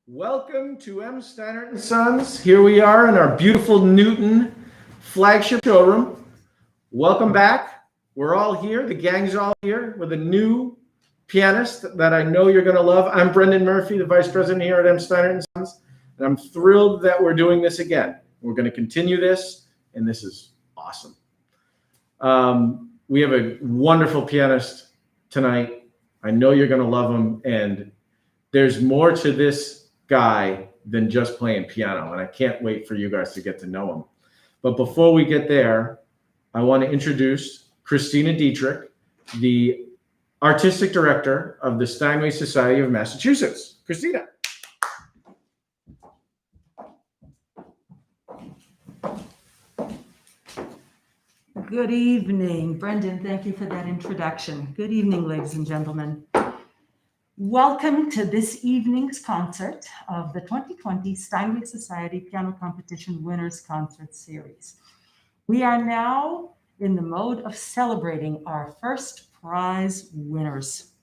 Welcome to Steinert Sons. Here we are in our beautiful Newton flagship showroom. Welcome back. We're all here. The gang's all here with a new pianist that I know you're going to love. I'm Brendan Murphy, the vice president here at Steinert Sons, and I'm thrilled that we're doing this again. We're going to continue this, and this is awesome. We have a wonderful pianist tonight. I know you're going to love him, and there's more to this guy than just playing piano, and I can't wait for you guys to get to know him. But before we get there, I want to introduce Christina Dietrich, the artistic director of the Steinway Society of Massachusetts. Christina. Good evening, Brendan. Thank you for that introduction. Good evening, ladies and gentlemen. Welcome to this evening's concert of the 2020 Steinway Society Piano Competition Winners Concert Series. We are now in the mode of celebrating our first prize winners,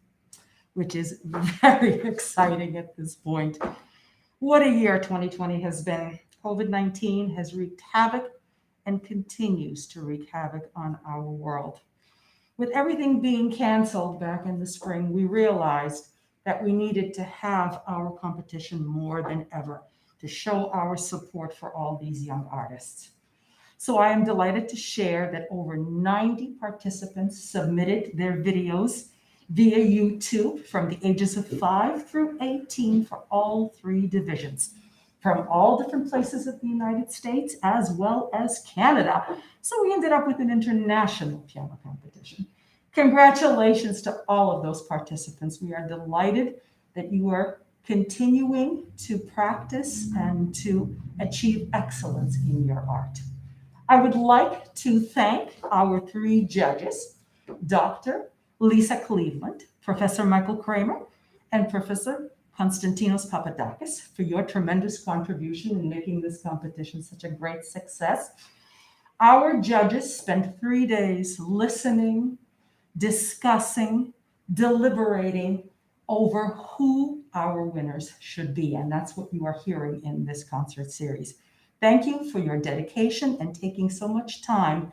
which is very exciting at this point. What a year 2020 has been. COVID-19 has wreaked havoc and continues to wreak havoc on our world. With everything being canceled back in the spring, we realized that we needed to have our competition more than ever to show our support for all these young artists. So I am delighted to share that over 90 participants submitted their videos via YouTube from the ages of 5 through 18 for all 3 divisions, from all different places of the United States as well as Canada. So we ended up with an international piano competition. Congratulations to all of those participants. We are delighted that you are continuing to practice and to achieve excellence in your art. I would like to thank our 3 judges, Dr. Lisa Cleveland, Professor Michael Kramer, and Professor Konstantinos Papadakis for your tremendous contribution in making this competition such a great success. Our judges spent 3 days listening, discussing, deliberating over who our winners should be. And that's what you are hearing in this concert series. Thank you for your dedication and taking so much time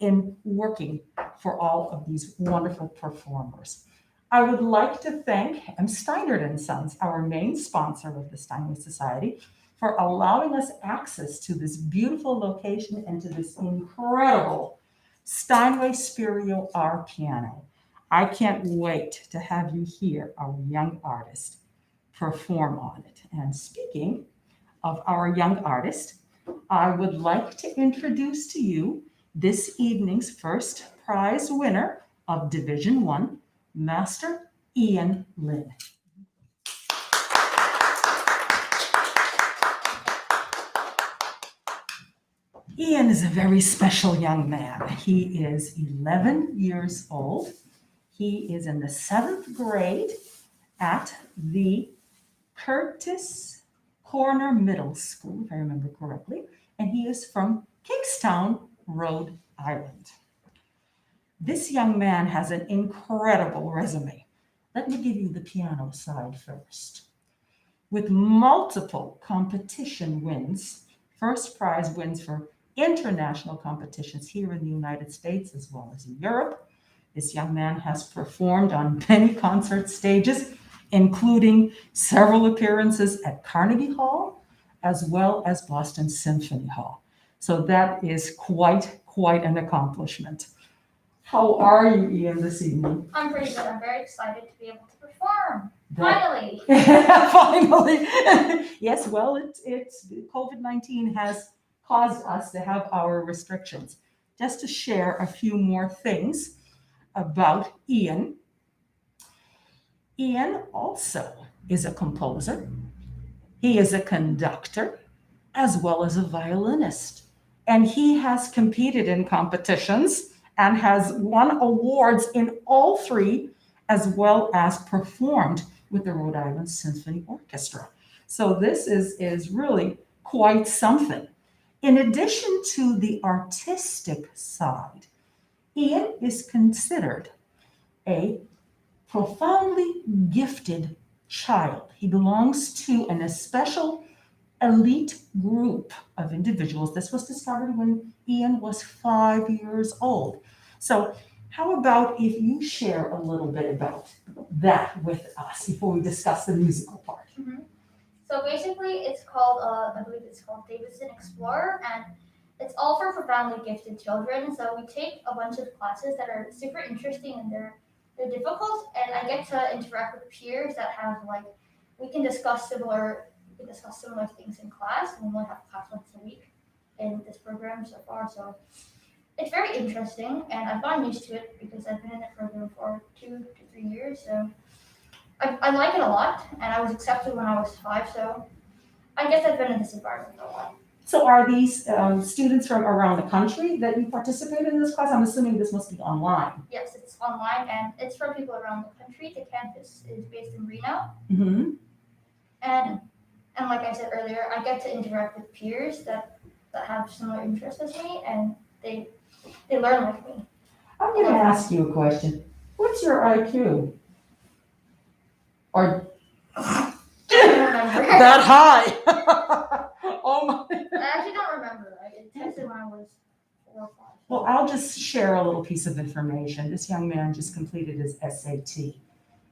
in working for all of these wonderful performers. I would like to thank Steinert Sons, our main sponsor of the Steinway Society, for allowing us access to this beautiful location and to this incredible Steinway Spirio R piano. I can't wait to have you hear our young artist perform on it. And speaking of our young artist, I would like to introduce to you this evening's first prize winner of Division 1, Master Ian Lynn. Ian is a very special young man. He is 11 years old. He is in the 7th grade at the Curtis Corner Middle School, if I remember correctly, and he is from Kingstown, Rhode Island. This young man has an incredible resume. Let me give you the piano side first. With multiple competition wins, first prize wins for international competitions here in the United States as well as in Europe. This young man has performed on many concert stages, including several appearances at Carnegie Hall, as well as Boston Symphony Hall. So that is quite an accomplishment. How are you, Ian, this evening? I'm pretty good. I'm very excited to be able to perform. Finally. Finally. Yes, well, it's COVID-19 has caused us to have our restrictions. Just to share a few more things about Ian. Ian also is a composer. He is a conductor as well as a violinist. And he has competed in competitions and has won awards in all 3, as well as performed with the Rhode Island Symphony Orchestra. So this is really quite something. In addition to the artistic side, Ian is considered a profoundly gifted child. He belongs to an especial elite group of individuals. This was discovered when Ian was 5 years old. So how about if you share a little bit about that with us before we discuss the musical part? So basically, it's called, I believe it's called Davidson Explorer, and it's all for profoundly gifted children. So we take a bunch of classes that are super interesting and they're difficult, and I get to interact with peers that have we can discuss similar things in class. And we only have class once a week in this program so far, so it's very interesting, and I've gotten used to it because I've been in the program for 2 to 3 years. So I like it a lot, and I was accepted when I was 5, so I guess I've been in this environment for a while. So are these students from around the country that you participate in this class? I'm assuming this must be online. Yes, it's online, and it's for people around the country. The campus is based in Reno, Mm-hmm. and like I said earlier, I get to interact with peers that have similar interests as me, and they learn like me. I'm going to ask you a question. What's your IQ? Or I don't remember. that high? Oh my. I actually don't remember. I tested when I was 4 or 5. Well, I'll just share a little piece of information. This young man just completed his SAT,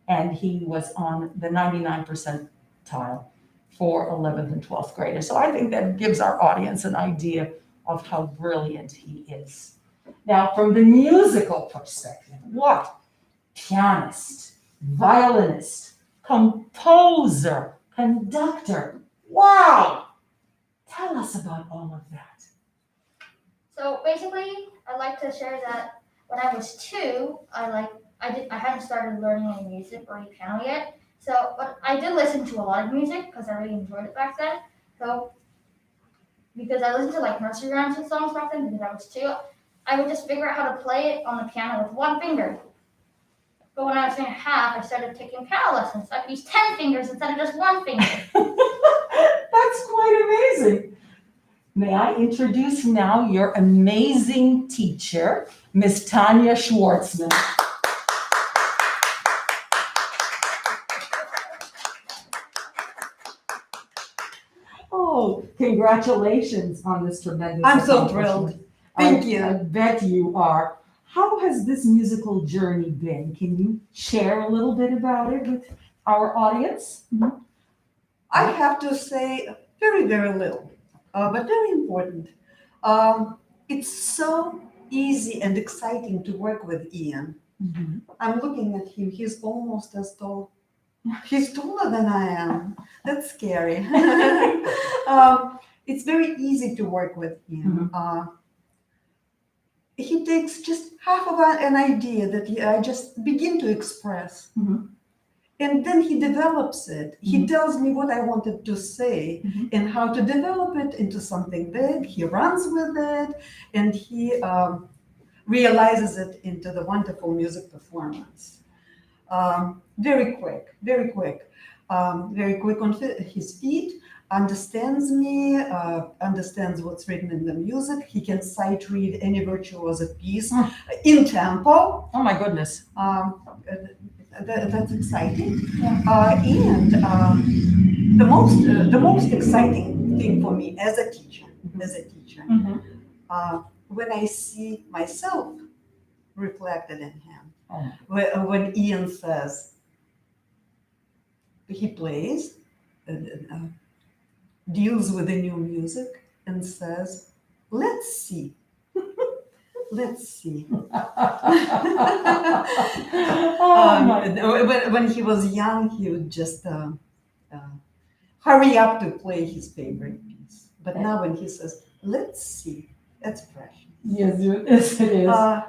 and he was on the 99 percentile for 11th and 12th graders. So I think that gives our audience an idea of how brilliant he is. Now, from the musical perspective, what pianist, violinist, composer, conductor, wow! Tell us about all of that. So basically, I'd like to share that when I was 2, I hadn't started learning any music or any piano yet. So, but I did listen to a lot of music because I really enjoyed it back then. So, because I listened to nursery rhymes and songs back then because I was 2, I would just figure out how to play it on the piano with 1 finger. But when I was in half, I started taking piano lessons. So I could use 10 fingers instead of just 1 finger. That's quite amazing. May I introduce now your amazing teacher, Miss Tanya Schwartzman. Oh, congratulations on this tremendous I'm so accomplishment. thrilled. Thank you. I bet you are. How has this musical journey been? Can you share a little bit about it with our audience? I have to say very, very little, but very important. It's so easy and exciting to work with Ian. Mm-hmm. I'm looking at him. He's almost as tall. He's taller than I am. That's scary. It's very easy to work with him. He takes just half of an idea that I just begin to express. Mm-hmm. And then he develops it. He tells me what I wanted to say and how to develop it into something big. He runs with it, and he realizes it into the wonderful music performance. Very quick on his feet, understands me, understands what's written in the music. He can sight read any virtuoso piece in tempo. Oh my goodness. That's exciting. And the most exciting thing for me as a teacher, when I see myself reflected in him, when Ian says, he plays, deals with the new music and says, let's see. Let's see. When he was young, he would just hurry up to play his favorite piece. But now when he says, let's see, that's precious. Yes, it is.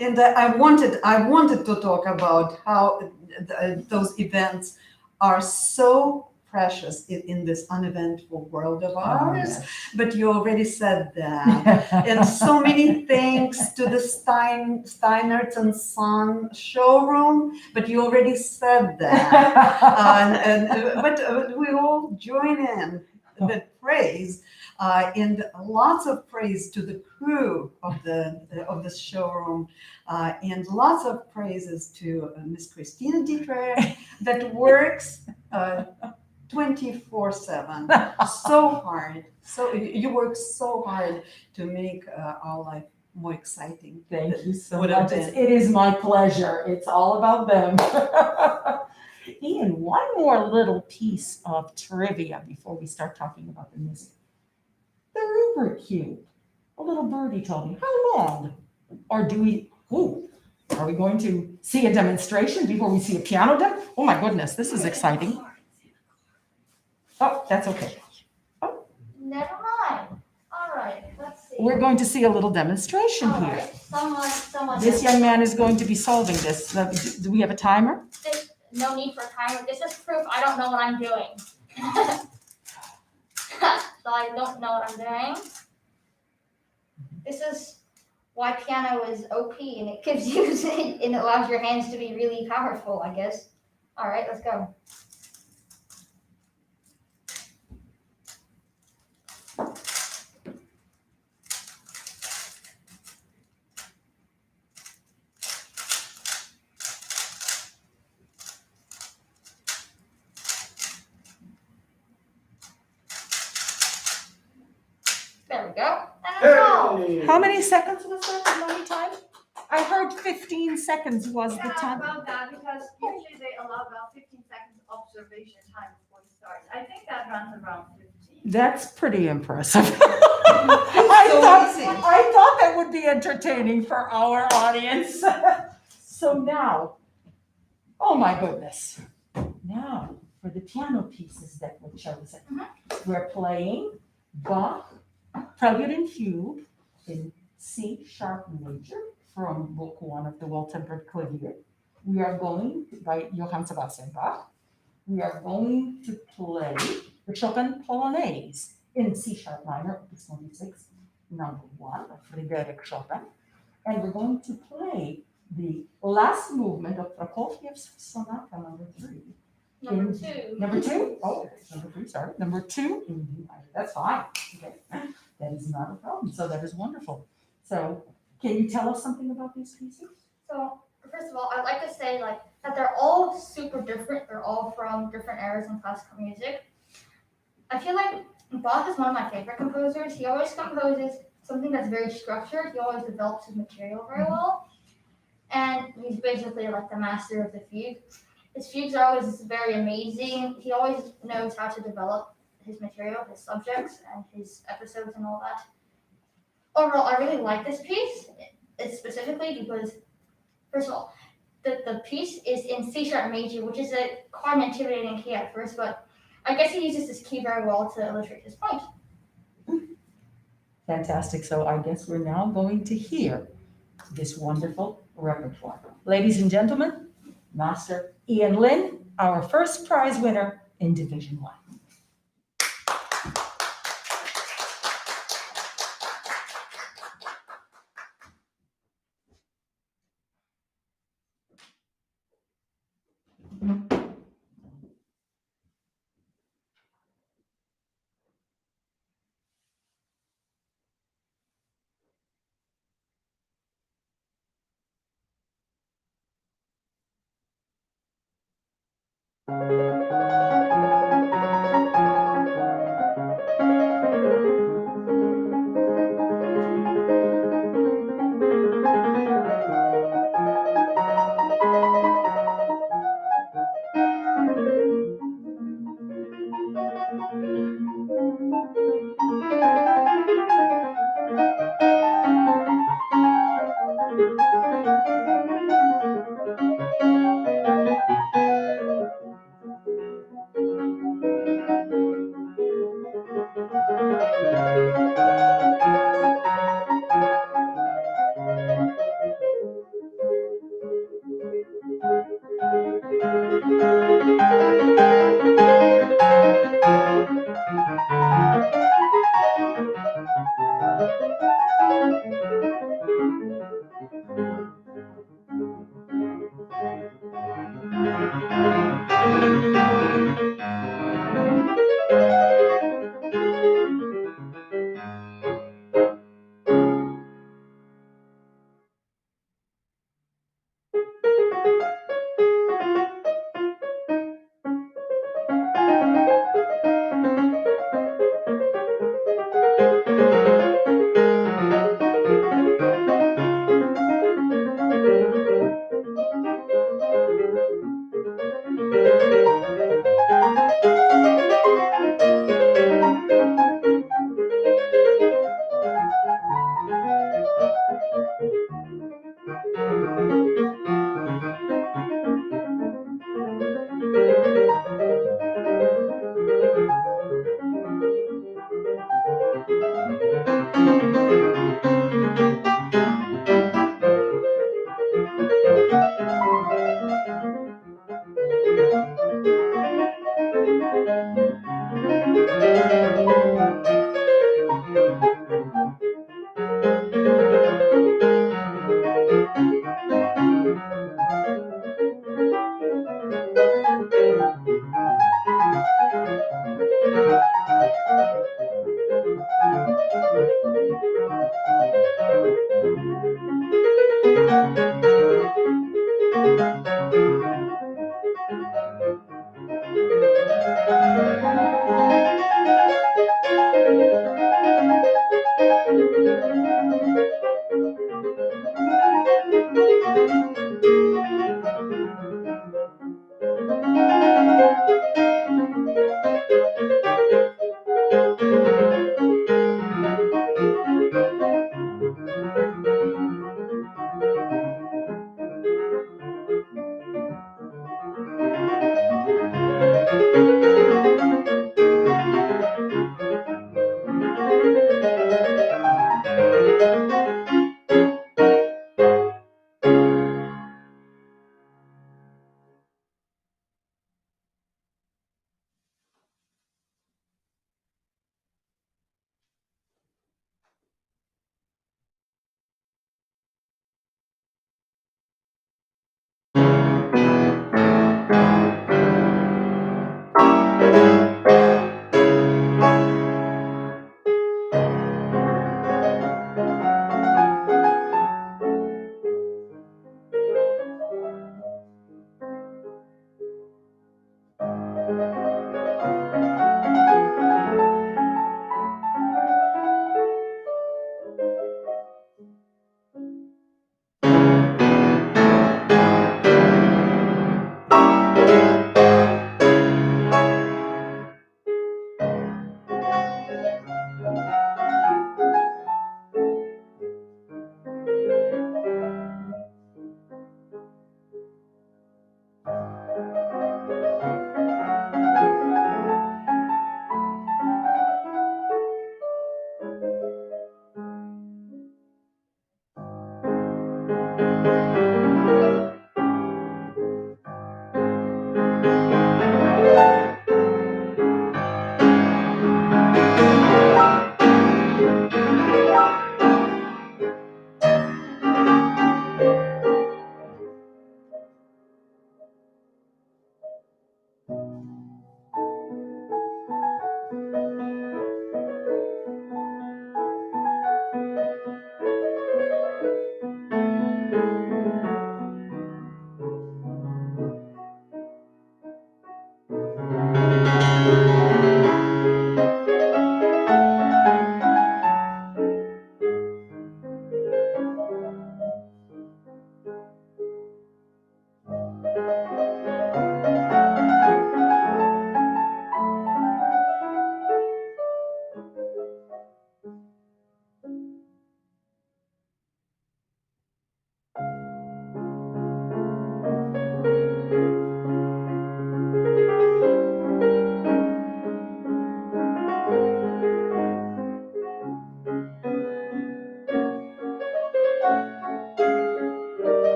And I wanted to talk about how those events are so precious in this uneventful world of ours. Yes. But you already said that. And so many thanks to the Steinert Sons showroom, but you already said that. But we all join in the praise. And lots of praise to the crew of the showroom, and lots of praises to Miss Christina Dietrich that works 24/7. So hard. So you work so hard to make our life more exciting. Thank you so Would have much. been. It is my pleasure. It's all about them. Ian, one more little piece of trivia before we start talking about the music. The rubric cube. A little birdie told me, how long? Or are we going to see a demonstration before we see a piano demo? Oh my goodness, this is exciting. Oh, that's okay. Never mind. All right, let's see. We're going to see a little demonstration All here. right, someone. This young man is going to be solving this. Do we have a timer? There's no need for a timer. This is proof I don't know what I'm doing. So I don't know what I'm doing. This is why piano is OP, and it gives you and it allows your hands to be really powerful, I guess. All right, let's go. There we go. And it's all. How many seconds was there? How many time? I heard 15 seconds was the time. About that, because usually they allow about 15 seconds observation time before it starts. I think that runs around 15. That's pretty impressive. So easy. I thought that would be entertaining for our audience. So now, oh my goodness. Now, for the piano pieces that were chosen, we're playing Bach Prelude and Fugue in C sharp major from Book 1 of the Well-Tempered Clavier. We are going to, by Johann Sebastian Bach. We are going to play the Chopin Polonaise in C sharp minor, opus 26, number 1 of Frédéric Chopin. And we're going to play the last movement of Prokofiev Sonata, number 3. Number 2. Number 2? Oh, number 3, sorry. Number 2 in D minor. That's fine. Okay. That is not a problem. So that is wonderful. So can you tell us something about these pieces? So first of all, I'd like to say that they're all super different. They're all from different eras in classical music. I feel like Bach is one of my favorite composers. He always composes something that's very structured. He always develops his material very well. And he's basically like the master of the fugue. His fugues are always very amazing. He always knows how to develop his material, his subjects, and his episodes and all that. Overall, I really like this piece. It's specifically because, first of all, the piece is in C sharp major, which is quite an intimidating key at first, but I guess he uses this key very well to illustrate his point. Fantastic. So I guess we're now going to hear this wonderful repertoire. Ladies and gentlemen, Master Ian Lynn, our first prize winner in Division 1.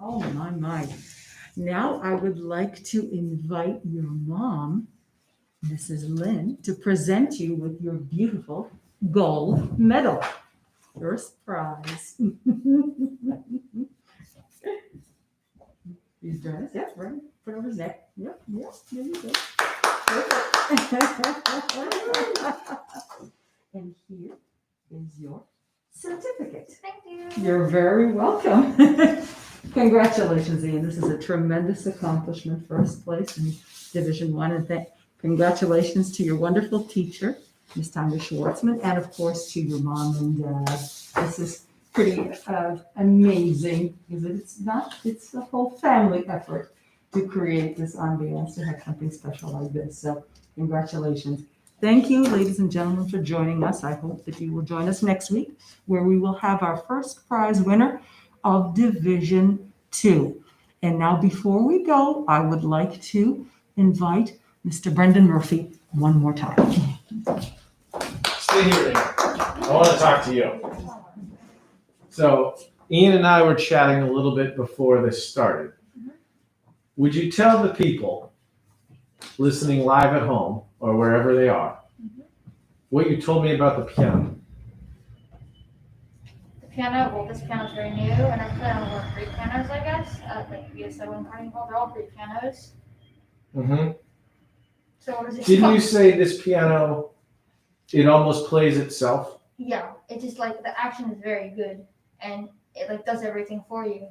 Oh, my. Now I would like to invite your mom, Mrs. Lynn, to present you with your beautiful gold medal. First prize. These dress, yep, right. Put it over his neck. Yep, there you go. Perfect. And here is your certificate. Thank you. You're very welcome. Congratulations, Ian. This is a tremendous accomplishment, first place in Division One, and congratulations to your wonderful teacher, Ms. Tanya Schwartzman, and of course to your mom and dad. This is pretty amazing because it's a whole family effort to create this ambiance, to have something special like this. So congratulations. Thank you, ladies and gentlemen, for joining us. I hope that you will join us next week, where we will have our first prize winner of Division 2. And now, before we go, I would like to invite Mr. Brendan Murphy one more time. Stay here, Ian. I want to talk to you. So, Ian and I were chatting a little bit before this started. Would you tell the people listening live at home or wherever they are what you told me about the piano? The piano, well, this piano is very new, and I play on one of great pianos, I guess, like VSO and Carnegie Hall. They're all great pianos. Mm-hmm. So what is it Didn't called? you say this piano, it almost plays itself? Yeah, it just like the action is very good, and it like does everything for you.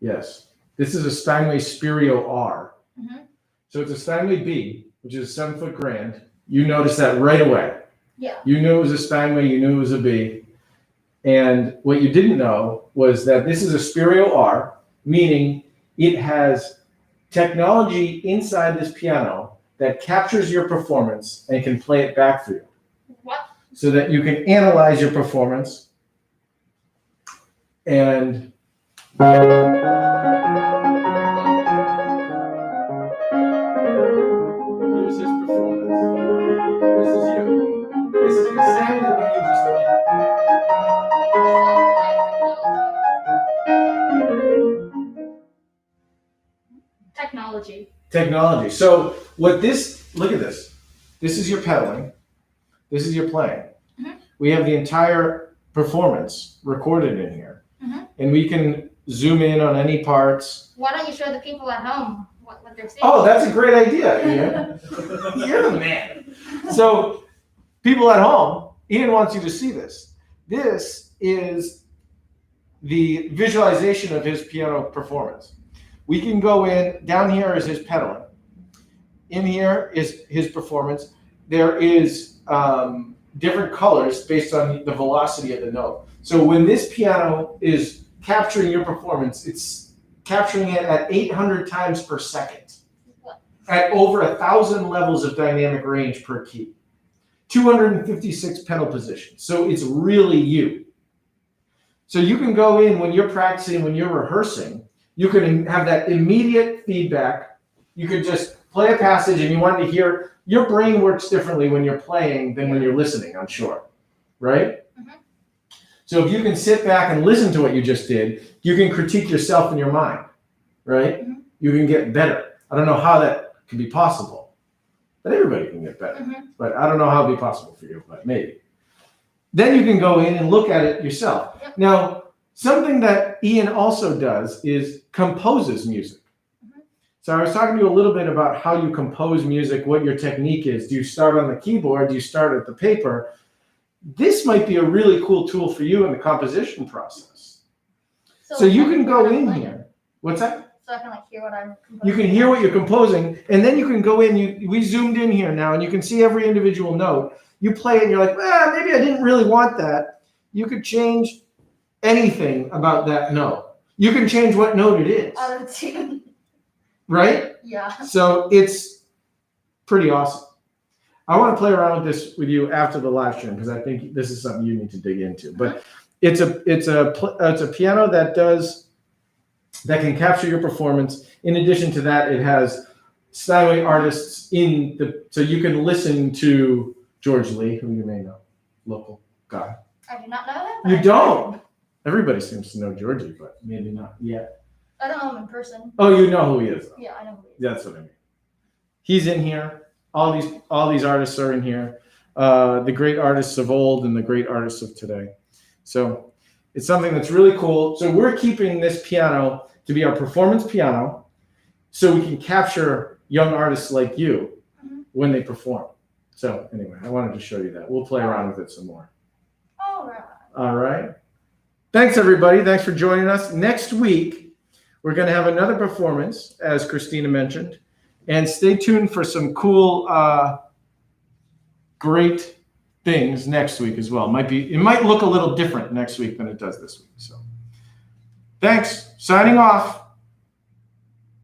Yes. This is a Steinway Spirio R. Mhm. So it's a Steinway B, which is a 7-foot grand. You noticed that right away. Yeah. You knew it was a Steinway, you knew it was a B. And what you didn't know was that this is a Spirio R, meaning it has technology inside this piano that captures your performance and can play it back for you. What? So that you can analyze your performance and here's his performance. This is you. This is exactly what you just Technology. Technology. So look at this. This is your pedaling. This is your playing. Mhm. We have the entire performance recorded in here. Mhm. And we can zoom in on any parts. Why don't you show the people at home what they're seeing? Oh, that's a great idea, Ian. You're the man. So people at home, Ian wants you to see this. This is the visualization of his piano performance. We can go in, down here is his pedaling. In here is his performance. There is different colors based on the velocity of the note. So when this piano is capturing your performance, it's capturing it at 800 times per second, at over 1,000 levels of dynamic range per key, 256 pedal positions. So it's really you. So you can go in when you're practicing, when you're rehearsing, you can have that immediate feedback. You could just play a passage and you want to hear, your brain works differently when you're playing than when you're listening, I'm sure, right? Mhm. So if you can sit back and listen to what you just did, you can critique yourself in your mind, right? Mhm. You can get better. I don't know how that can be possible, but everybody can get better. Mhm. But I don't know how it'd be possible for you, but maybe. Then you can go in and look at it yourself. Yep. Now, something that Ian also does is composes music. Mhm. So I was talking to you a little bit about how you compose music, what your technique is. Do you start on the keyboard? Do you start at the paper? This might be a really cool tool for you in the composition process. So you can go in here. What's that? So I can like hear what I'm composing. You can hear what you're composing, and then you can go in. We zoomed in here now, and you can see every individual note. You play it, and you're like, maybe I didn't really want that. You could change anything about that note. You can change what note it is, Out of tune. right? Yeah. So it's pretty awesome. I want to play around with this with you after the live stream because I think this is something you need to dig into. But it's a piano that can capture your performance. In addition to that, it has Steinway artists so you can listen to George Lee, who you may know, local guy. I do not know him. You don't? Everybody seems to know Georgie, but maybe not yet. I don't know him in person. Oh, you know who he is. Yeah, I know who he is. That's what I mean. He's in here. All these artists are in here. The great artists of old and the great artists of today. So it's something that's really cool. So we're keeping this piano to be our performance piano so we can capture young artists like you when they perform. So anyway, I wanted to show you that. We'll play around with it some more. All right. All right. Thanks, everybody. Thanks for joining us. Next week, we're going to have another performance, as Christina mentioned. And stay tuned for some cool, great things next week as well. It might look a little different next week than it does this week. So thanks. Signing off.